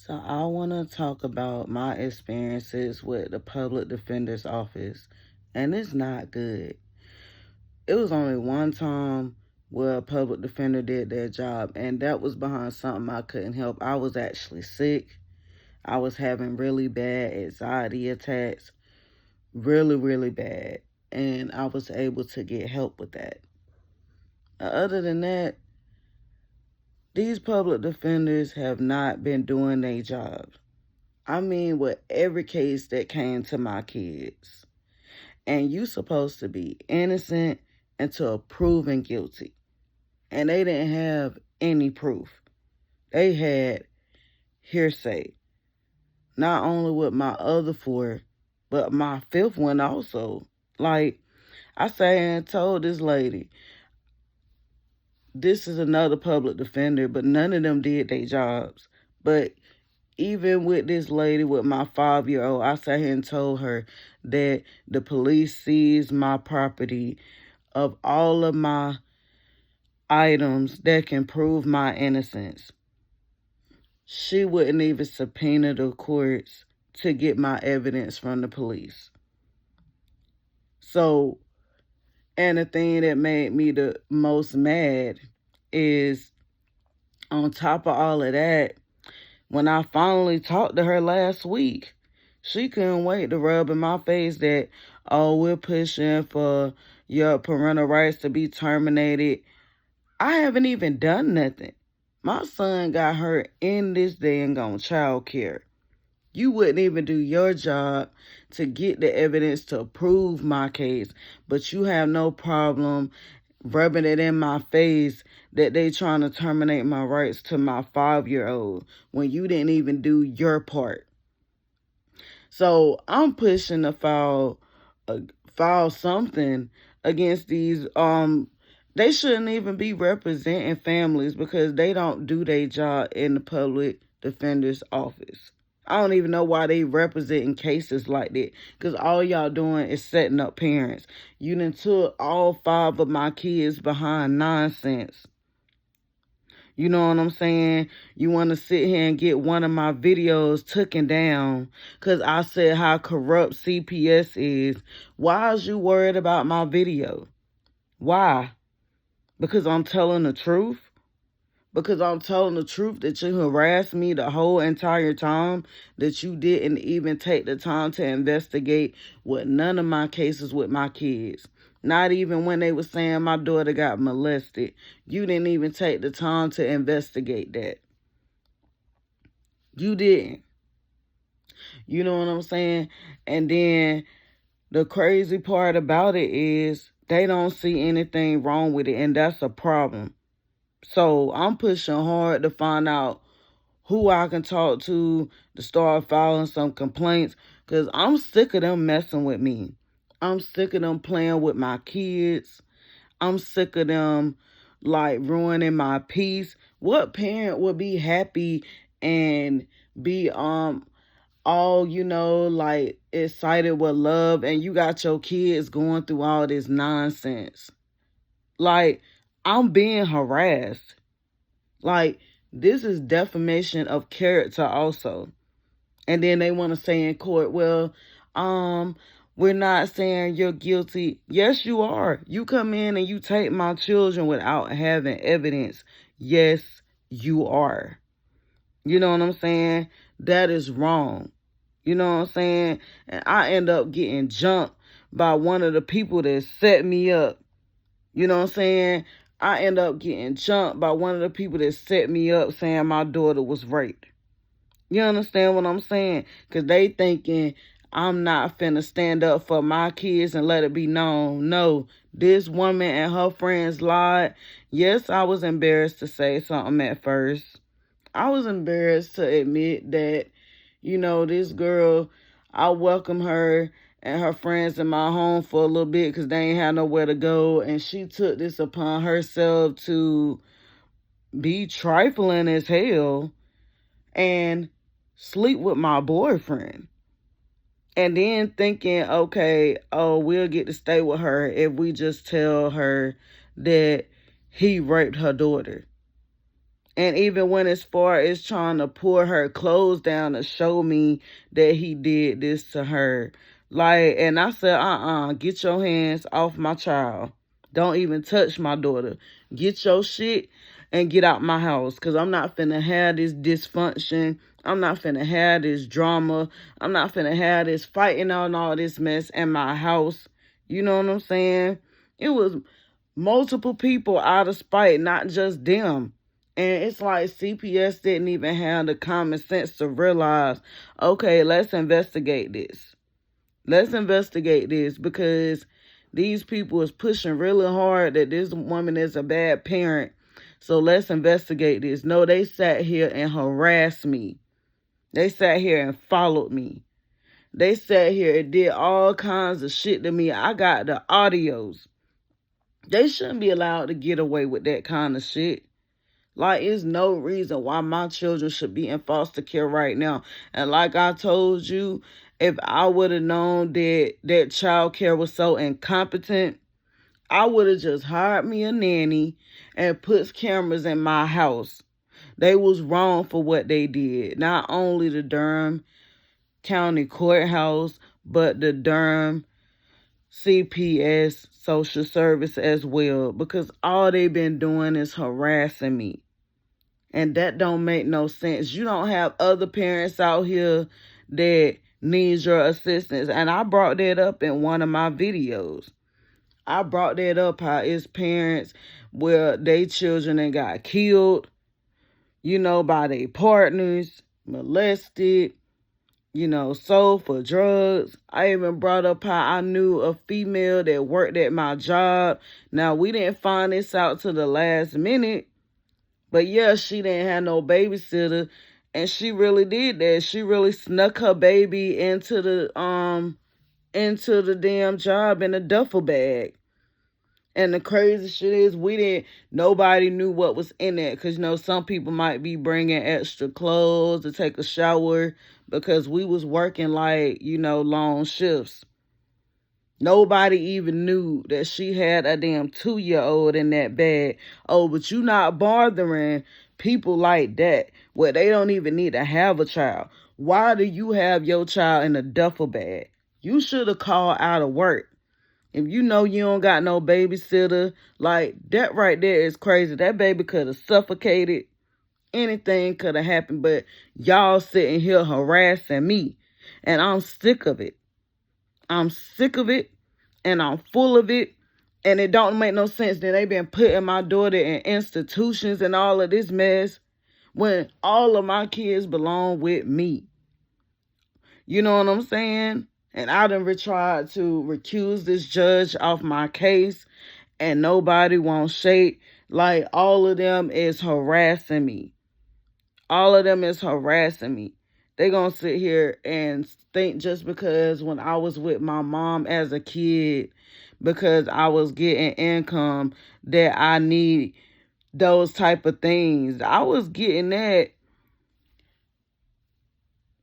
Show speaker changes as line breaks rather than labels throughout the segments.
So I want to talk about my experiences with the public defender's office, and it's not good. It was only one time where a public defender did their job, and that was behind something I couldn't help. I was actually sick. I was having really bad anxiety attacks, really, really bad, and I was able to get help with that. Other than that, these public defenders have not been doing their job. I mean, with every case that came to my kids. And you supposed to be innocent until proven guilty. And they didn't have any proof. They had hearsay. Not only with my other four, but my fifth one also. Like, I sat and told this lady, this is another public defender, but none of them did their jobs. But even with this lady, with my 5-year-old, I sat here and told her that the police seized my property of all of my items that can prove my innocence. She wouldn't even subpoena the courts to get my evidence from the police. So, and the thing that made me the most mad is, on top of all of that, when I finally talked to her last week, she couldn't wait to rub in my face that, oh, we're pushing for your parental rights to be terminated. I haven't even done nothing. My son got hurt in this dang on child care. You wouldn't even do your job to get the evidence to prove my case, but you have no problem rubbing it in my face that they trying to terminate my rights to my 5-year-old when you didn't even do your part. So I'm pushing to file something against these. They shouldn't even be representing families because they don't do their job in the public defender's office. I don't even know why they representing cases like that, because all y'all doing is setting up parents. You done took all 5 of my kids behind nonsense. You know what I'm saying? You want to sit here and get one of my videos taken down because I said how corrupt CPS is. Why is you worried about my video? Why? Because I'm telling the truth? Because I'm telling the truth that you harassed me the whole entire time, that you didn't even take the time to investigate with none of my cases with my kids. Not even when they were saying my daughter got molested. You didn't even take the time to investigate that. You didn't. You know what I'm saying? And then the crazy part about it is they don't see anything wrong with it, and that's a problem. So I'm pushing hard to find out who I can talk to start filing some complaints, because I'm sick of them messing with me. I'm sick of them playing with my kids. I'm sick of them like ruining my peace. What parent would be happy and be all, like excited with love, and you got your kids going through all this nonsense? Like, I'm being harassed. Like, this is defamation of character also. And then they want to say in court, well, we're not saying you're guilty. Yes, you are. You come in and you take my children without having evidence. Yes, you are. You know what I'm saying? That is wrong. You know what I'm saying? And I end up getting jumped by one of the people that set me up. You know what I'm saying? I end up getting jumped by one of the people that set me up saying my daughter was raped. You understand what I'm saying? Because they thinking I'm not finna stand up for my kids and let it be known. No, this woman and her friends lied. Yes, I was embarrassed to say something at first. I was embarrassed to admit that, this girl, I welcome her and her friends in my home for a little bit because they ain't had nowhere to go. And she took this upon herself to be trifling as hell and sleep with my boyfriend. And then thinking, okay, oh, we'll get to stay with her if we just tell her that he raped her daughter. And even when as far as trying to pull her clothes down to show me that he did this to her. Like, and I said, get your hands off my child. Don't even touch my daughter. Get your shit and get out my house. Because I'm not finna have this dysfunction. I'm not finna have this drama. I'm not finna have this fighting on all this mess in my house. You know what I'm saying? It was multiple people out of spite, not just them. And it's like CPS didn't even have the common sense to realize, okay, let's investigate this. Let's investigate this because these people is pushing really hard that this woman is a bad parent. So let's investigate this. No, they sat here and harassed me. They sat here and followed me. They sat here and did all kinds of shit to me. I got the audios. They shouldn't be allowed to get away with that kind of shit. Like, there's no reason why my children should be in foster care right now. And like I told you, if I would have known that child care was so incompetent, I would have just hired me a nanny and put cameras in my house. They was wrong for what they did. Not only the Durham County Courthouse, but the Durham CPS social service as well. Because all they been doing is harassing me. And that don't make no sense. You don't have other parents out here that needs your assistance. And I brought that up in one of my videos. I brought that up how it's parents where they children that got killed, by their partners, molested, sold for drugs. I even brought up how I knew a female that worked at my job. Now, we didn't find this out till the last minute. But yeah, she didn't have no babysitter, and she really did that. She really snuck her baby into the damn job in a duffel bag. And the crazy shit is nobody knew what was in it. Because, some people might be bringing extra clothes to take a shower because we was working long shifts. Nobody even knew that she had a damn 2-year-old in that bag. Oh, but you not bothering people like that where they don't even need to have a child. Why do you have your child in a duffel bag? You should have called out of work. If you know you don't got no babysitter, like that right there is crazy. That baby could have suffocated. Anything could have happened, but y'all sitting here harassing me. And I'm sick of it. I'm sick of it, and I'm full of it, and it don't make no sense that they been putting my daughter in institutions and all of this mess when all of my kids belong with me. You know what I'm saying? And I done tried to recuse this judge off my case, and nobody won't shake. Like, all of them is harassing me. All of them is harassing me. They gonna sit here and think just because when I was with my mom as a kid, because I was getting income, that I need those type of things. I was getting that.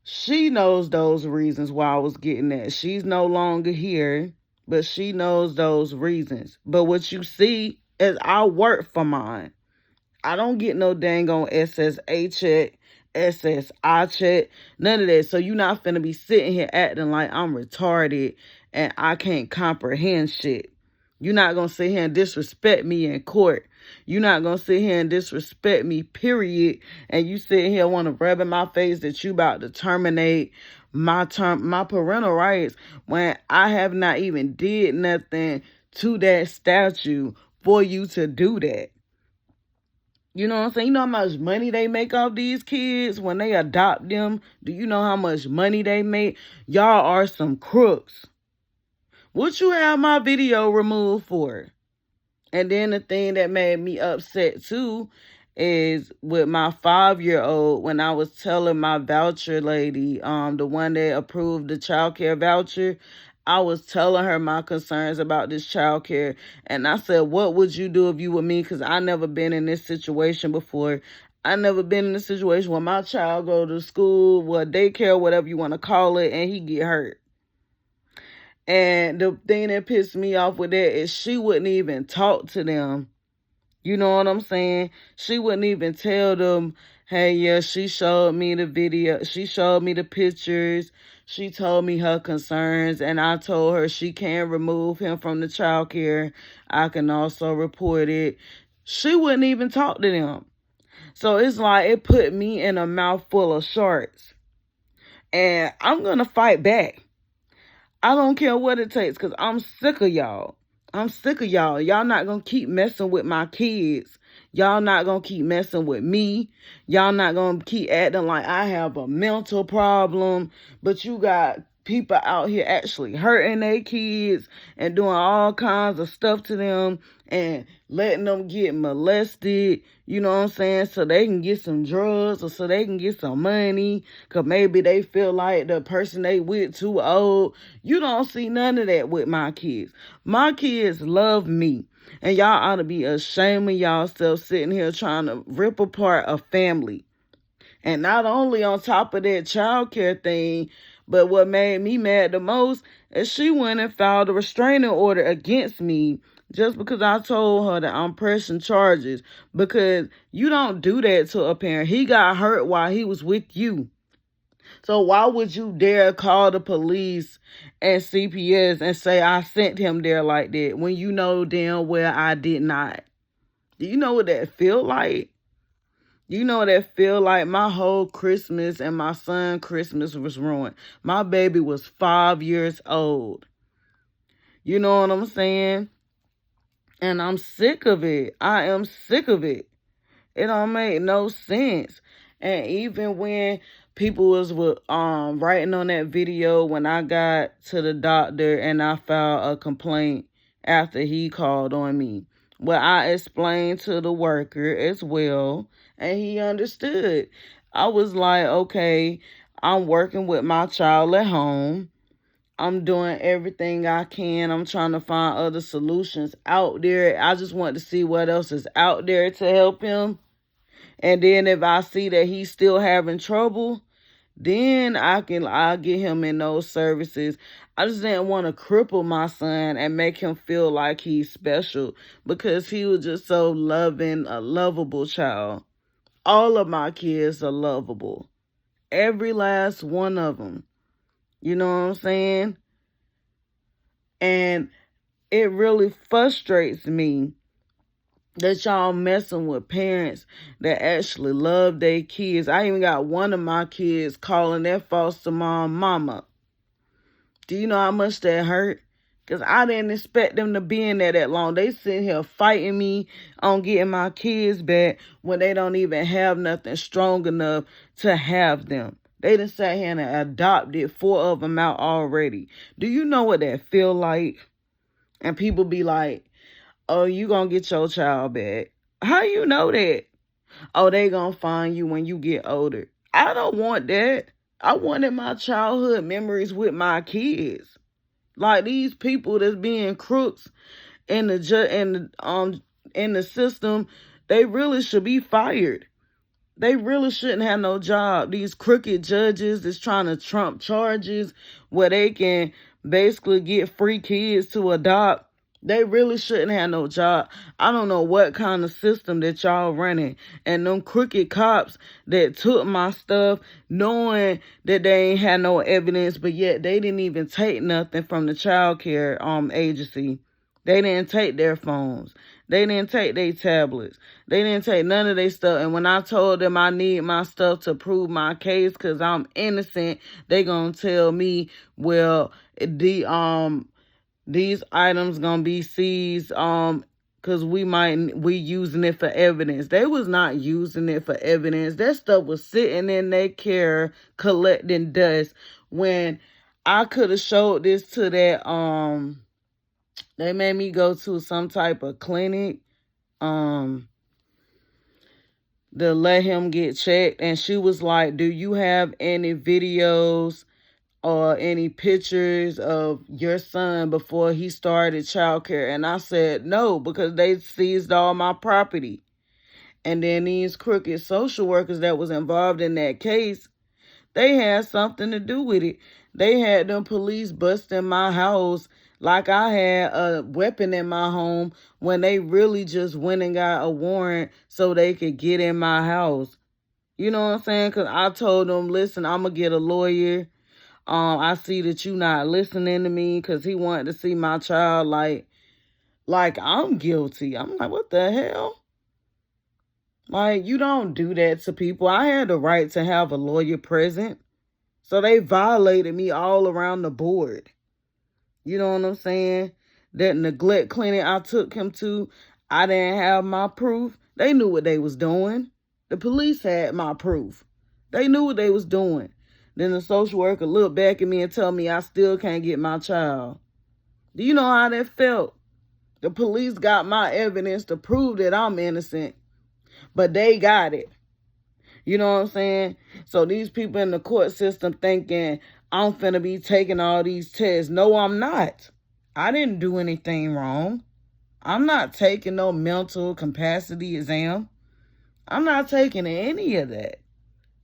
She knows those reasons why I was getting that. She's no longer here, but she knows those reasons. But what you see is I work for mine. I don't get no dang on SSA check, SSI check, none of that. So you're not finna be sitting here acting like I'm retarded and I can't comprehend shit. You're not gonna sit here and disrespect me in court. You're not gonna sit here and disrespect me, period. And you sit here want to rub in my face that you about to terminate my parental rights when I have not even did nothing to that statute for you to do that. You know what I'm saying? You know how much money they make off these kids when they adopt them? Do you know how much money they make? Y'all are some crooks. What you have my video removed for? And then the thing that made me upset too is with my 5-year-old, when I was telling my voucher lady, the one that approved the child care voucher, I was telling her my concerns about this child care. And I said, what would you do if you were me? Because I never been in this situation before. I never been in a situation where my child go to school, daycare, whatever you want to call it, and he get hurt. And the thing that pissed me off with that is she wouldn't even talk to them. You know what I'm saying? She wouldn't even tell them, hey, yeah, she showed me the video. She showed me the pictures. She told me her concerns, and I told her she can remove him from the child care. I can also report it. She wouldn't even talk to them. So it's like it put me in a mouthful of sharks. And I'm going to fight back. I don't care what it takes because I'm sick of y'all. I'm sick of y'all. Y'all not going to keep messing with my kids. Y'all not going to keep messing with me. Y'all not going to keep acting like I have a mental problem. But you got people out here actually hurting their kids and doing all kinds of stuff to them and letting them get molested, you know what I'm saying, so they can get some drugs or so they can get some money because maybe they feel like the person they with too old. You don't see none of that with my kids. My kids love me. And y'all ought to be ashamed of y'allself sitting here trying to rip apart a family. And not only on top of that child care thing, but what made me mad the most is she went and filed a restraining order against me just because I told her that I'm pressing charges. Because you don't do that to a parent. He got hurt while he was with you. So why would you dare call the police and CPS and say I sent him there like that when you know damn well I did not? Do you know what that feel like? You know what that feel like? My whole Christmas and my son's Christmas was ruined. My baby was 5 years old. You know what I'm saying? And I'm sick of it. I am sick of it. It don't make no sense. And even when people was writing on that video when I got to the doctor and I filed a complaint after he called on me. Well, I explained to the worker as well, and he understood. I was like, okay, I'm working with my child at home. I'm doing everything I can. I'm trying to find other solutions out there. I just want to see what else is out there to help him. And then if I see that he's still having trouble, then I'll get him in those services. I just didn't want to cripple my son and make him feel like he's special because he was just so loving, a lovable child. All of my kids are lovable. Every last one of them. You know what I'm saying? And it really frustrates me that y'all messing with parents that actually love their kids. I even got one of my kids calling their foster mom mama. Do you know how much that hurt? Because I didn't expect them to be in there that long. They sitting here fighting me on getting my kids back when they don't even have nothing strong enough to have them. They done sat here and adopted 4 of them out already. Do you know what that feel like? And people be like, oh, you gonna get your child back. How you know that? Oh, they gonna find you when you get older. I don't want that. I wanted my childhood memories with my kids. Like these people that's being crooks in the system, they really should be fired. They really shouldn't have no job. These crooked judges that's trying to trump charges where they can basically get free kids to adopt. They really shouldn't have no job. I don't know what kind of system that y'all running. And them crooked cops that took my stuff knowing that they ain't had no evidence, but yet they didn't even take nothing from the child care agency. They didn't take their phones. They didn't take their tablets. They didn't take none of their stuff. And when I told them I need my stuff to prove my case because I'm innocent, they gonna tell me, well, these items gonna be seized because we using it for evidence. They was not using it for evidence. That stuff was sitting in their care collecting dust when I could have showed this to that they made me go to some type of clinic to let him get checked, and she was like, do you have any videos or any pictures of your son before he started childcare? And I said no, because they seized all my property. And then these crooked social workers that was involved in that case, they had something to do with it. They had them police busting my house Like I had a weapon in my home when they really just went and got a warrant so they could get in my house. You know what I'm saying? Because I told them, listen, I'm going to get a lawyer. I see that you not listening to me, because he wanted to see my child like I'm guilty. I'm like, what the hell? Like, you don't do that to people. I had the right to have a lawyer present. So they violated me all around the board. You know what I'm saying? That neglect clinic I took him to, I didn't have my proof. They knew what they was doing. The police had my proof. They knew what they was doing. Then the social worker looked back at me and told me I still can't get my child. Do you know how that felt? The police got my evidence to prove that I'm innocent, but they got it. You know what I'm saying? So these people in the court system thinking I'm finna be taking all these tests. No, I'm not. I didn't do anything wrong. I'm not taking no mental capacity exam. I'm not taking any of that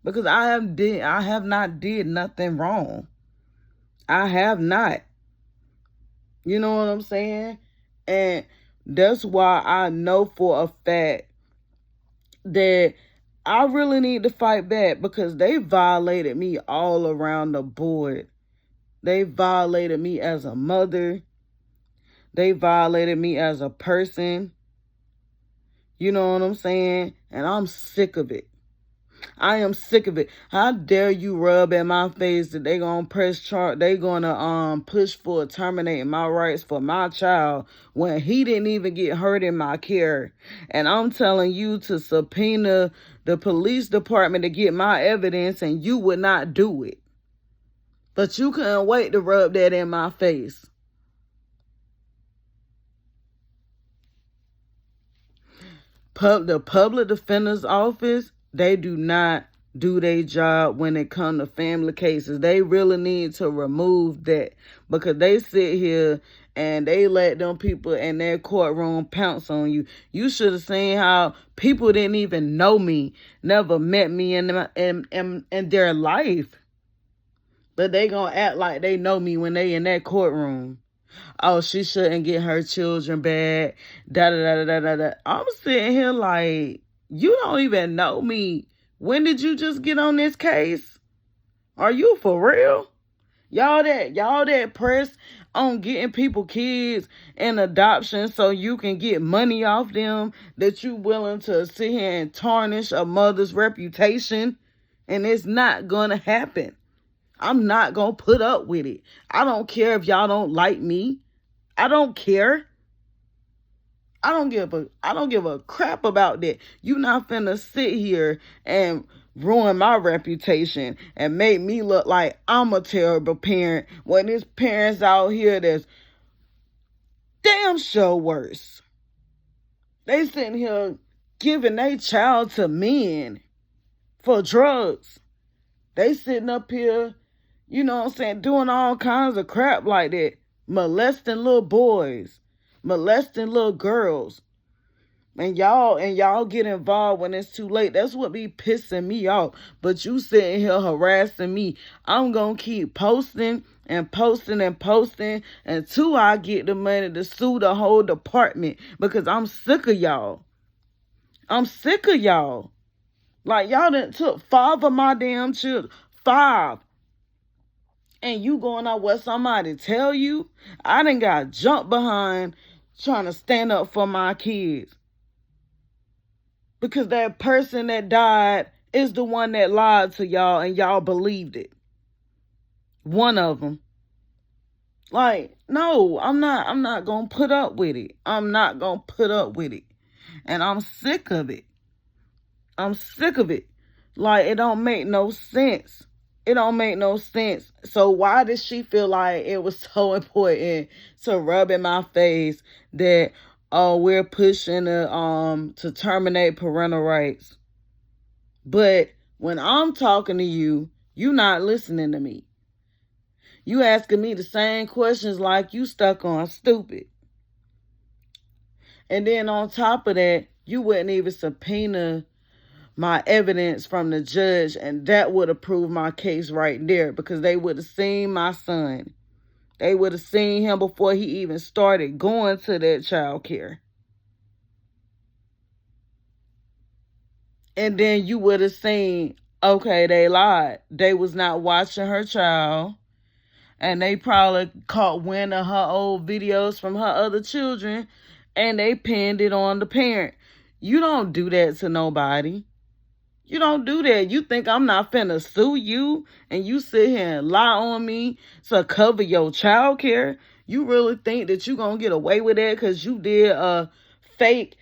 because I have not did nothing wrong. I have not. You know what I'm saying? And that's why I know for a fact that I really need to fight back, because they violated me all around the board. They violated me as a mother. They violated me as a person. You know what I'm saying? And I'm sick of it. I am sick of it. How dare you rub in my face that they gonna press charge? They gonna push for terminating my rights for my child when he didn't even get hurt in my care. And I'm telling you to subpoena the police department to get my evidence, and you would not do it. But you couldn't wait to rub that in my face. The public defender's office, they do not do their job when it comes to family cases. They really need to remove that, because they sit here and they let them people in their courtroom pounce on you. You should have seen how people didn't even know me, never met me in their life, but they gonna act like they know me when they in that courtroom. Oh, she shouldn't get her children back. Da da da da da da. I'm sitting here like, you don't even know me. When did you just get on this case? Are you for real? Y'all that press on getting people kids and adoption so you can get money off them, that you willing to sit here and tarnish a mother's reputation, and it's not gonna happen. I'm not gonna put up with it. I don't care if y'all don't like me. I don't care. I don't give a crap about that. You not finna sit here and ruin my reputation and make me look like I'm a terrible parent when there's parents out here that's damn sure worse. They sitting here giving their child to men for drugs. They sitting up here, you know what I'm saying, doing all kinds of crap like that. Molesting little boys, molesting little girls. And y'all get involved when it's too late. That's what be pissing me off. But you sitting here harassing me. I'm gonna keep posting and posting and posting until I get the money to sue the whole department, because I'm sick of y'all. I'm sick of y'all. Like, y'all done took 5 of my damn children. 5. And you going out what somebody tell you? I done got jumped behind trying to stand up for my kids. Because that person that died is the one that lied to y'all and y'all believed it. One of them. Like, no, I'm not going to put up with it. I'm not going to put up with it. And I'm sick of it. I'm sick of it. Like, it don't make no sense. It don't make no sense. So why does she feel like it was so important to rub in my face that we're pushing to terminate parental rights? But when I'm talking to you, you not listening to me. You asking me the same questions like you stuck on stupid. And then on top of that, you wouldn't even subpoena my evidence from the judge, and that would have proved my case right there, because they would have seen my son. They would have seen him before he even started going to that child care. And then you would have seen, okay, they lied. They was not watching her child. And they probably caught wind of her old videos from her other children. And they pinned it on the parent. You don't do that to nobody. You don't do that. You think I'm not finna sue you and you sit here and lie on me to cover your child care? You really think that you gonna get away with that because you did a fake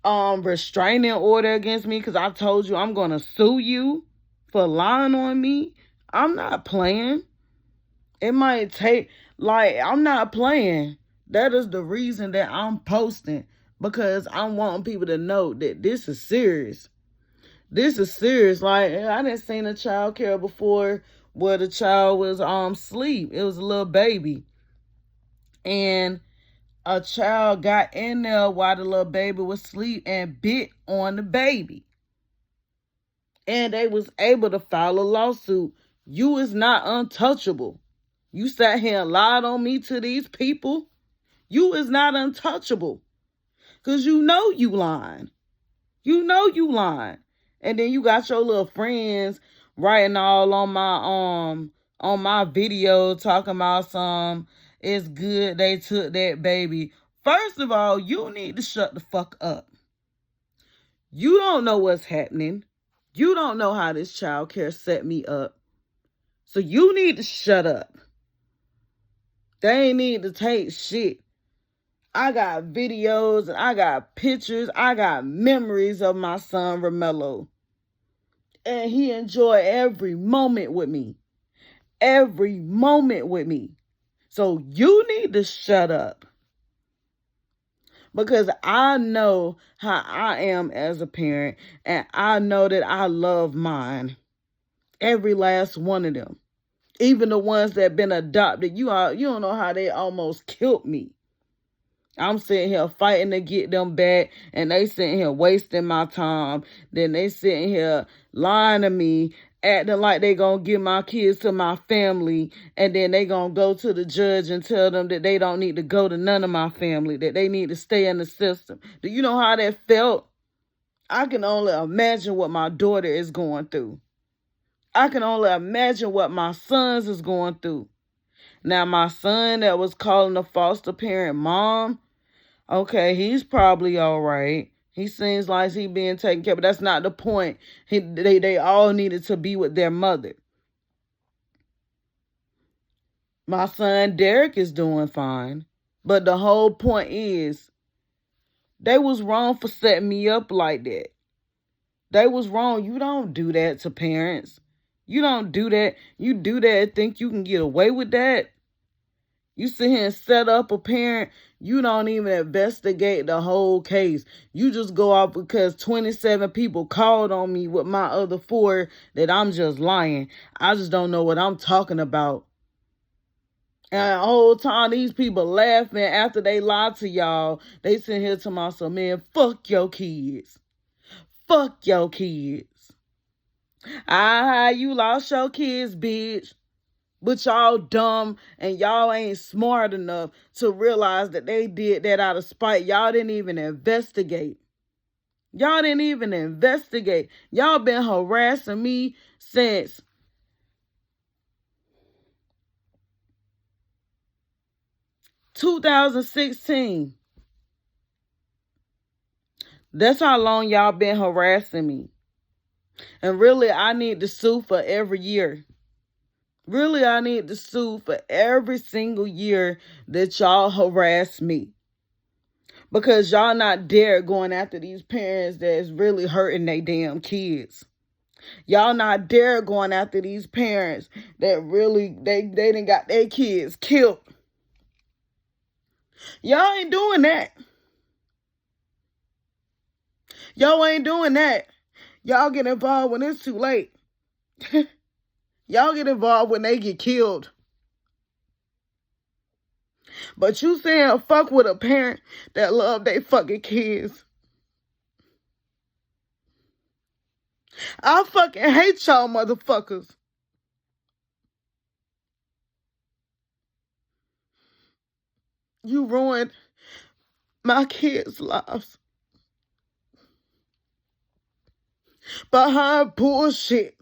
restraining order against me because I told you I'm gonna sue you for lying on me? I'm not playing. It might take, like, I'm not playing. That is the reason that I'm posting, because I'm wanting people to know that this is serious. This is serious. Like, I didn't seen a child care before where the child was asleep. It was a little baby. And a child got in there while the little baby was asleep and bit on the baby. And they was able to file a lawsuit. You is not untouchable. You sat here and lied on me to these people. You is not untouchable. Because you know you lying. You know you lying. And then you got your little friends writing all on my video talking about it's good they took that baby. First of all, you need to shut the fuck up. You don't know what's happening. You don't know how this child care set me up. So you need to shut up. They ain't need to take shit. I got videos and I got pictures. I got memories of my son Romello. And he enjoyed every moment with me. Every moment with me. So you need to shut up. Because I know how I am as a parent. And I know that I love mine. Every last one of them. Even the ones that been adopted. You don't know how they almost killed me. I'm sitting here fighting to get them back, and they sitting here wasting my time. Then they sitting here lying to me, acting like they gonna give my kids to my family, and then they gonna go to the judge and tell them that they don't need to go to none of my family, that they need to stay in the system. Do you know how that felt? I can only imagine what my daughter is going through. I can only imagine what my sons is going through. Now, my son that was calling a foster parent mom, okay, he's probably all right. He seems like he's being taken care of, but that's not the point. They all needed to be with their mother. My son Derek is doing fine. But the whole point is, they was wrong for setting me up like that. They was wrong. You don't do that to parents. You don't do that. You do that and think you can get away with that. You sit here and set up a parent. You don't even investigate the whole case. You just go out because 27 people called on me with my other 4 that I'm just lying. I just don't know what I'm talking about. And the whole time these people laughing after they lied to y'all, they sit here to myself, man, fuck your kids. Fuck your kids. You lost your kids, bitch. But y'all dumb and y'all ain't smart enough to realize that they did that out of spite. Y'all didn't even investigate. Y'all didn't even investigate. Y'all been harassing me since 2016. That's how long y'all been harassing me. And really, I need to sue for every year. Really, I need to sue for every single year that y'all harass me. Because y'all not dare going after these parents that's really hurting their damn kids. Y'all not dare going after these parents that really, they done got their kids killed. Y'all ain't doing that. Y'all ain't doing that. Y'all get involved when it's too late. Y'all get involved when they get killed. But you saying fuck with a parent that love their fucking kids. I fucking hate y'all motherfuckers. You ruined my kids' lives behind bullshit.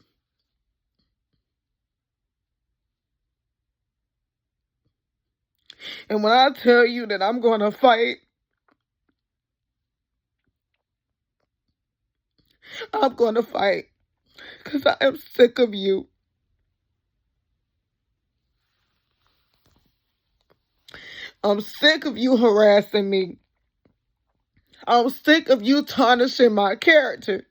And when I tell you that I'm going to fight, I'm going to fight because I am sick of you. I'm sick of you harassing me. I'm sick of you tarnishing my character.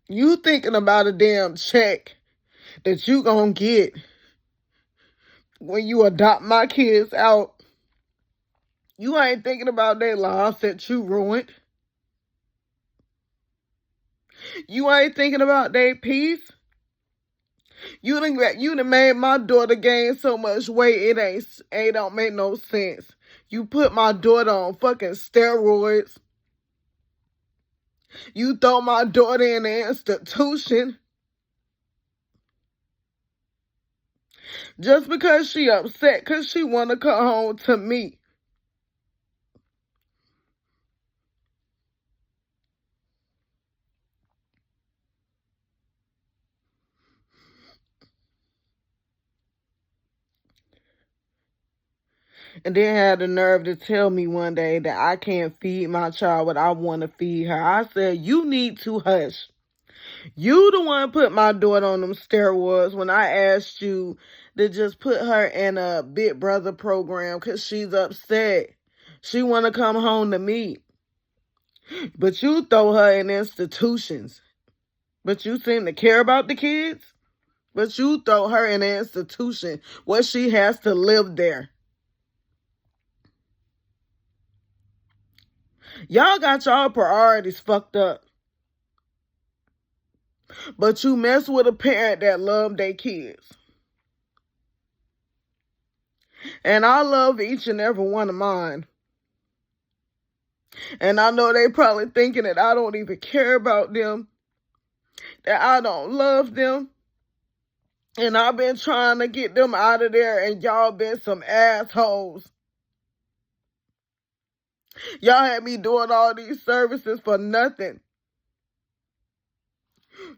You thinking about a damn check that you gonna get when you adopt my kids out. You ain't thinking about their lives that you ruined. You ain't thinking about their peace. You done made my daughter gain so much weight it don't make no sense. You put my daughter on fucking steroids. You throw my daughter in the institution. Just because she upset because she want to come home to me. And then had the nerve to tell me one day that I can't feed my child what I want to feed her. I said, you need to hush. You the one put my daughter on them steroids when I asked you to just put her in a Big Brother program because she's upset. She want to come home to me. But you throw her in institutions. But you seem to care about the kids. But you throw her in an institution where she has to live there. Y'all got y'all priorities fucked up. But you mess with a parent that love their kids. And I love each and every one of mine. And I know they probably thinking that I don't even care about them. That I don't love them. And I've been trying to get them out of there and y'all been some assholes. Y'all had me doing all these services for nothing.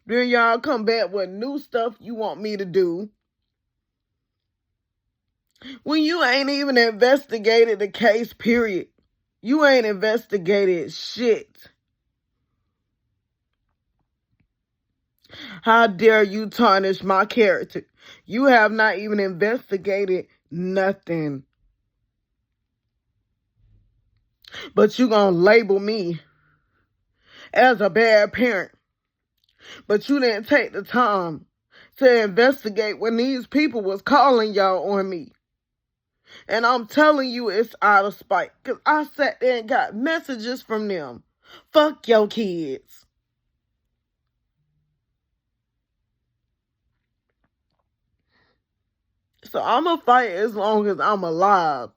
Then y'all come back with new stuff you want me to do. When you ain't even investigated the case, period. You ain't investigated shit. How dare you tarnish my character? You have not even investigated nothing. But you gonna label me as a bad parent. But you didn't take the time to investigate when these people was calling y'all on me. And I'm telling you it's out of spite. Because I sat there and got messages from them. Fuck your kids. So I'm going to fight as long as I'm alive.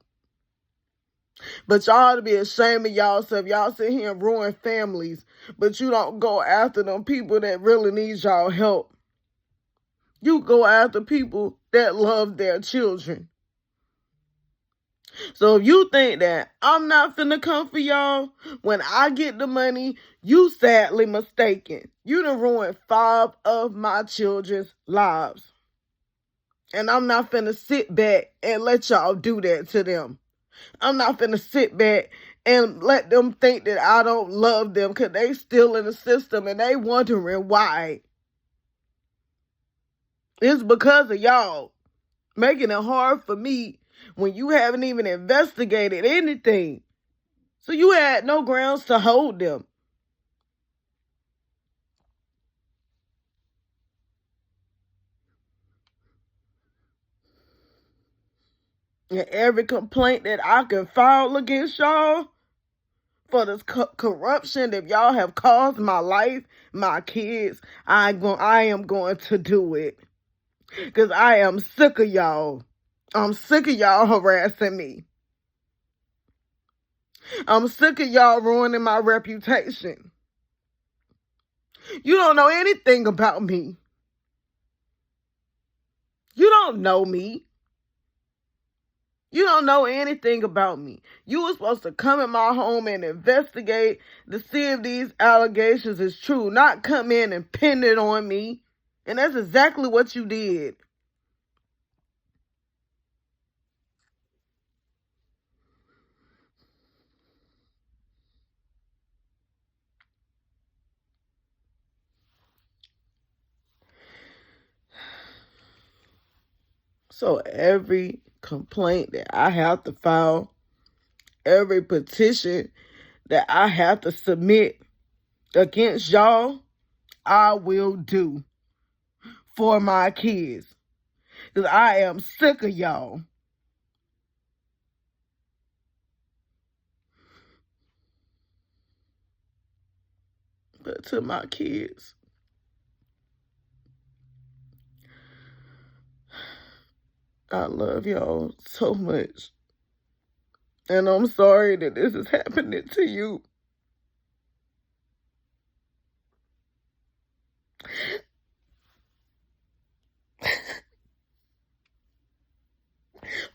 But y'all ought to be ashamed of y'allself. Y'all sit here and ruin families. But you don't go after them people that really need y'all help. You go after people that love their children. So if you think that I'm not finna come for y'all when I get the money, you sadly mistaken. You done ruined 5 of my children's lives. And I'm not finna sit back and let y'all do that to them. I'm not finna sit back and let them think that I don't love them because they still in the system and they wondering why. It's because of y'all making it hard for me when you haven't even investigated anything. So you had no grounds to hold them. And every complaint that I can file against y'all for this corruption that y'all have caused my life, my kids, I am going to do it. Because I am sick of y'all. I'm sick of y'all harassing me. I'm sick of y'all ruining my reputation. You don't know anything about me. You don't know me. You don't know anything about me. You were supposed to come in my home and investigate to see if these allegations is true, not come in and pin it on me. And that's exactly what you did. So every complaint that I have to file, every petition that I have to submit against y'all, I will do for my kids. Because I am sick of y'all. But to my kids, I love y'all so much. And I'm sorry that this is happening to you.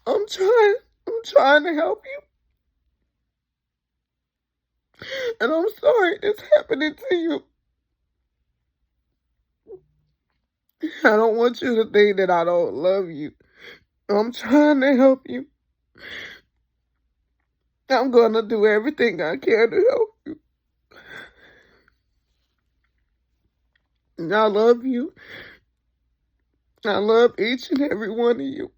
I'm trying to help you. And I'm sorry this happening to you. I don't want you to think that I don't love you. I'm trying to help you. I'm going to do everything I can to help you. And I love you. I love each and every one of you.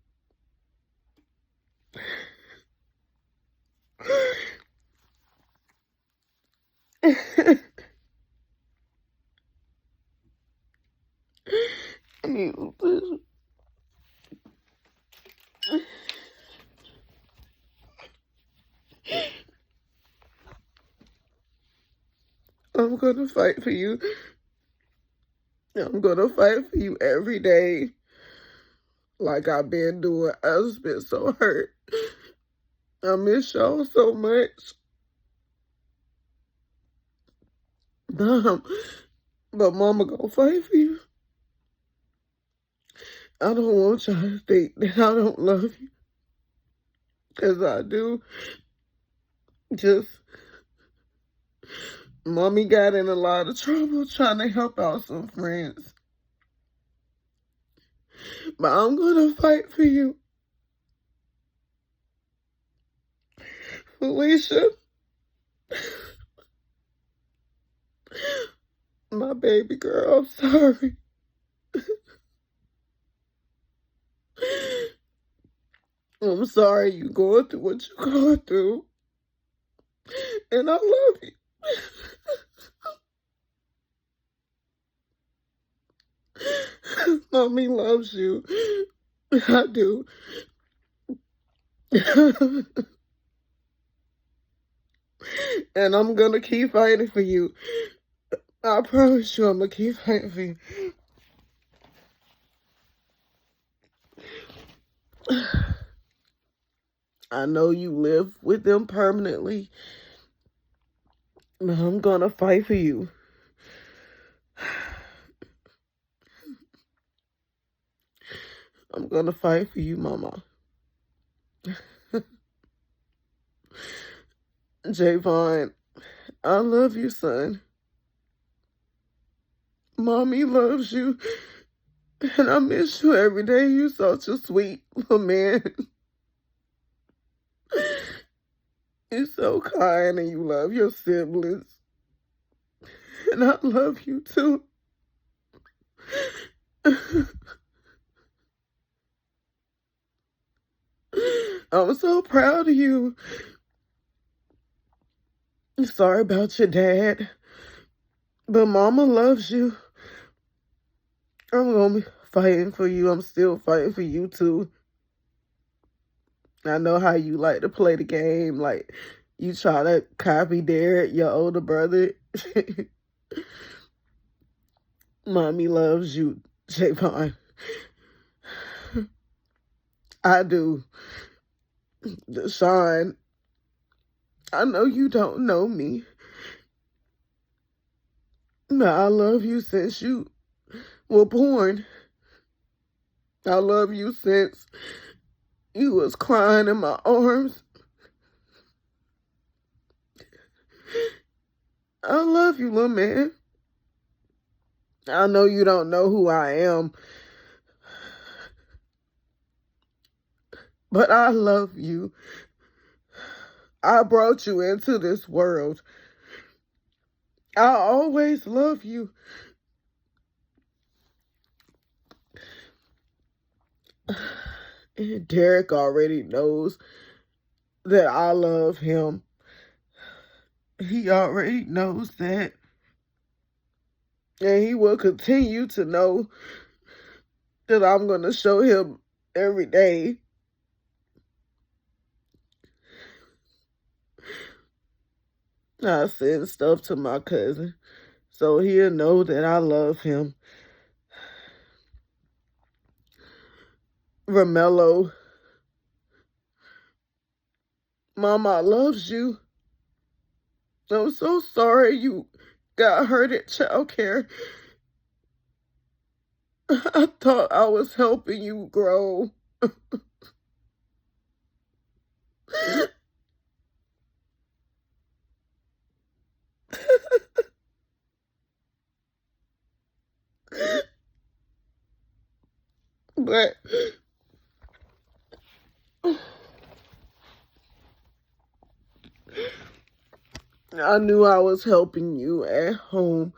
I'm going to fight for you. I'm going to fight for you every day. Like I've been doing. I've just been so hurt. I miss y'all so much. But Mama gonna fight for you. I don't want y'all to think that I don't love you. Because I do. Just, Mommy got in a lot of trouble trying to help out some friends. But I'm gonna fight for you. Felicia, my baby girl, I'm sorry. I'm sorry you going through what you're going through. And I love you. Mommy loves you. I do. And I'm gonna keep fighting for you. I promise you I'm gonna keep fighting for you. I know you live with them permanently, but I'm gonna fight for you. I'm gonna fight for you, Mama. Javon, I love you, son. Mommy loves you, and I miss you every day. You're such a sweet little man. You're so kind, and you love your siblings. And I love you, too. I'm so proud of you. Sorry about your dad, but Mama loves you. I'm gonna be fighting for you. I'm still fighting for you, too. I know how you like to play the game. Like, you try to copy Derek, your older brother. Mommy loves you, Javon. I do. Deshaun, I know you don't know me, but I love you since you were born. I love you since you was crying in my arms. I love you, little man. I know you don't know who I am, but I love you. I brought you into this world. I always love you. And Derek already knows that I love him. He already knows that. And he will continue to know that I'm going to show him every day. I send stuff to my cousin, so he'll know that I love him. Romello, Mama loves you. I'm so sorry you got hurt at childcare. I thought I was helping you grow. But I knew I was helping you at home.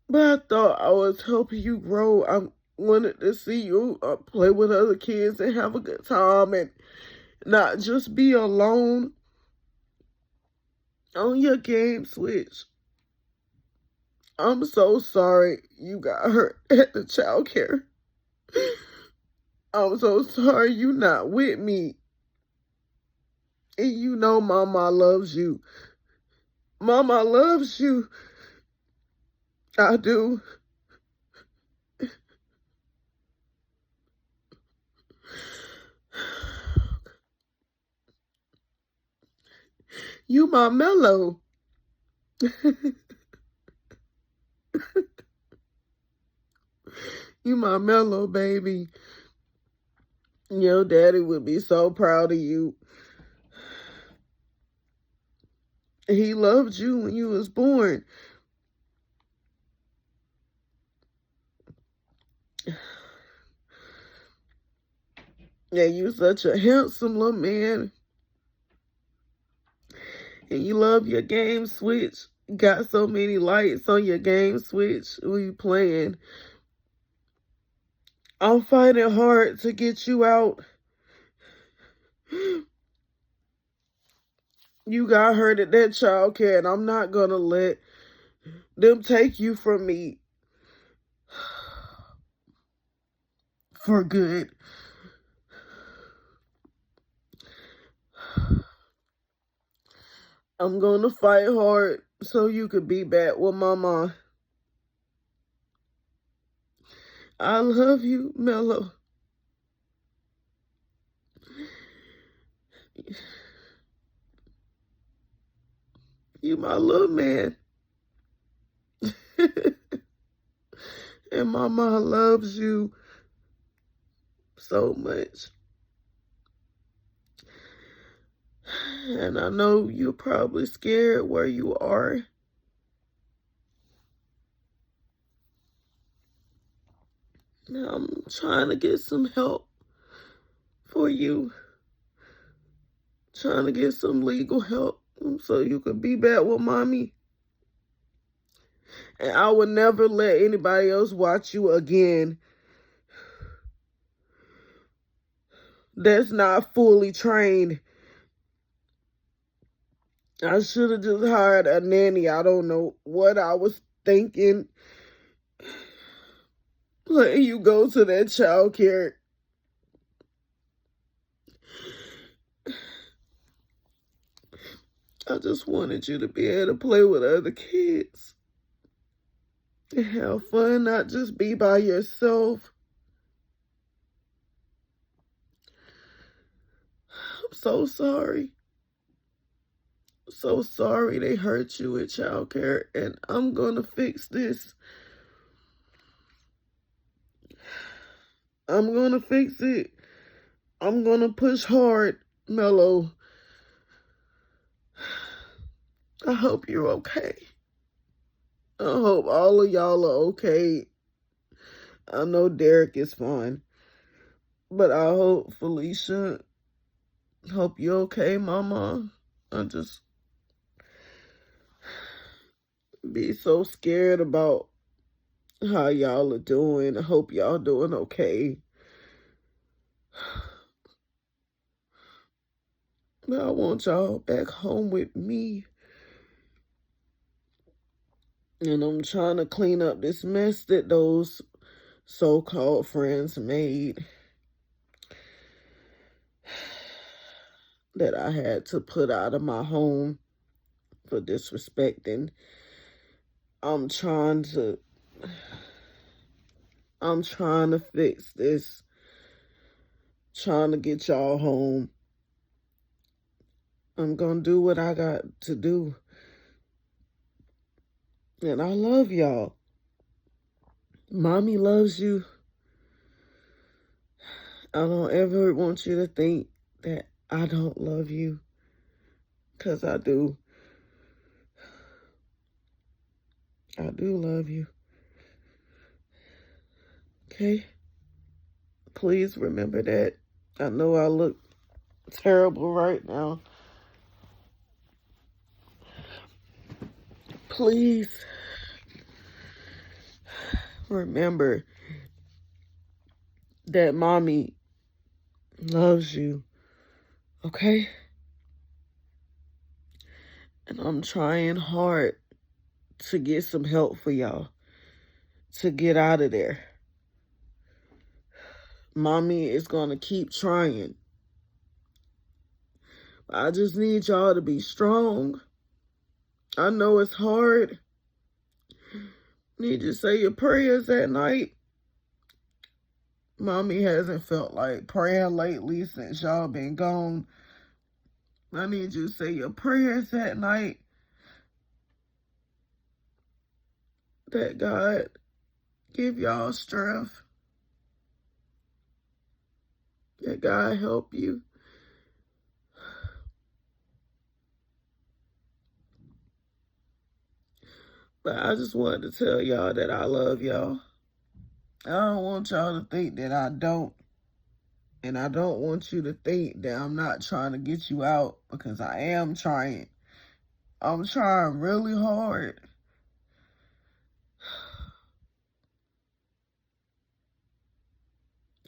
But I thought I was helping you grow. I wanted to see you play with other kids and have a good time and not just be alone on your game switch. I'm so sorry you got hurt at the childcare. I'm so sorry you not with me. And you know Mama loves you. Mama loves you. I do. You my mellow. You my mellow baby. Your daddy would be so proud of you. He loved you when you was born. Yeah, you such a handsome little man. And you love your game switch. Got so many lights on your game switch when you playing. I'm fighting hard to get you out. You got hurt at that childcare, and I'm not gonna let them take you from me for good. I'm gonna fight hard so you could be back with Mama. I love you, Mello. You my little man. And Mama loves you so much. And I know you're probably scared where you are. I'm trying to get some help for you. Trying to get some legal help so you could be back with Mommy. And I would never let anybody else watch you again that's not fully trained. I should have just hired a nanny. I don't know what I was thinking. Letting you go to that child care. I just wanted you to be able to play with other kids. And have fun, not just be by yourself. I'm so sorry. So sorry they hurt you in childcare, and I'm gonna fix this. I'm gonna fix it. I'm gonna push hard, Mello. I hope you're okay. I hope all of y'all are okay. I know Derek is fine. But I hope Felicia, hope you're okay, Mama. I just be so scared about how y'all are doing. I hope y'all doing okay. But I want y'all back home with me. And I'm trying to clean up this mess that those so-called friends made. That I had to put out of my home for disrespecting. I'm trying to fix this. Trying to get y'all home. I'm gonna do what I got to do. And I love y'all. Mommy loves you. I don't ever want you to think that I don't love you. 'Cause I do. I do love you. Okay? Please remember that. I know I look terrible right now. Please remember that Mommy loves you. Okay? And I'm trying hard to get some help for y'all to get out of there. Mommy is gonna keep trying. I just need y'all to be strong. I know it's hard. Need to say your prayers at night. Mommy hasn't felt like praying lately since y'all been gone. I need you to say your prayers at night. That God give y'all strength. That God help you. But I just wanted to tell y'all that I love y'all. I don't want y'all to think that I don't. And I don't want you to think that I'm not trying to get you out, because I am trying. I'm trying really hard.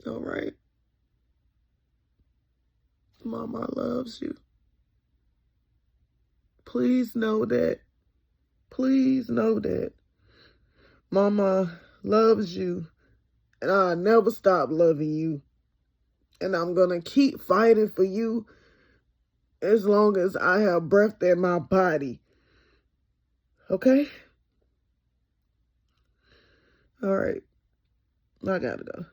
All right. Mama loves you. Please know that. Please know that. Mama loves you. And I'll never stop loving you. And I'm going to keep fighting for you as long as I have breath in my body. Okay? All right. I gotta go.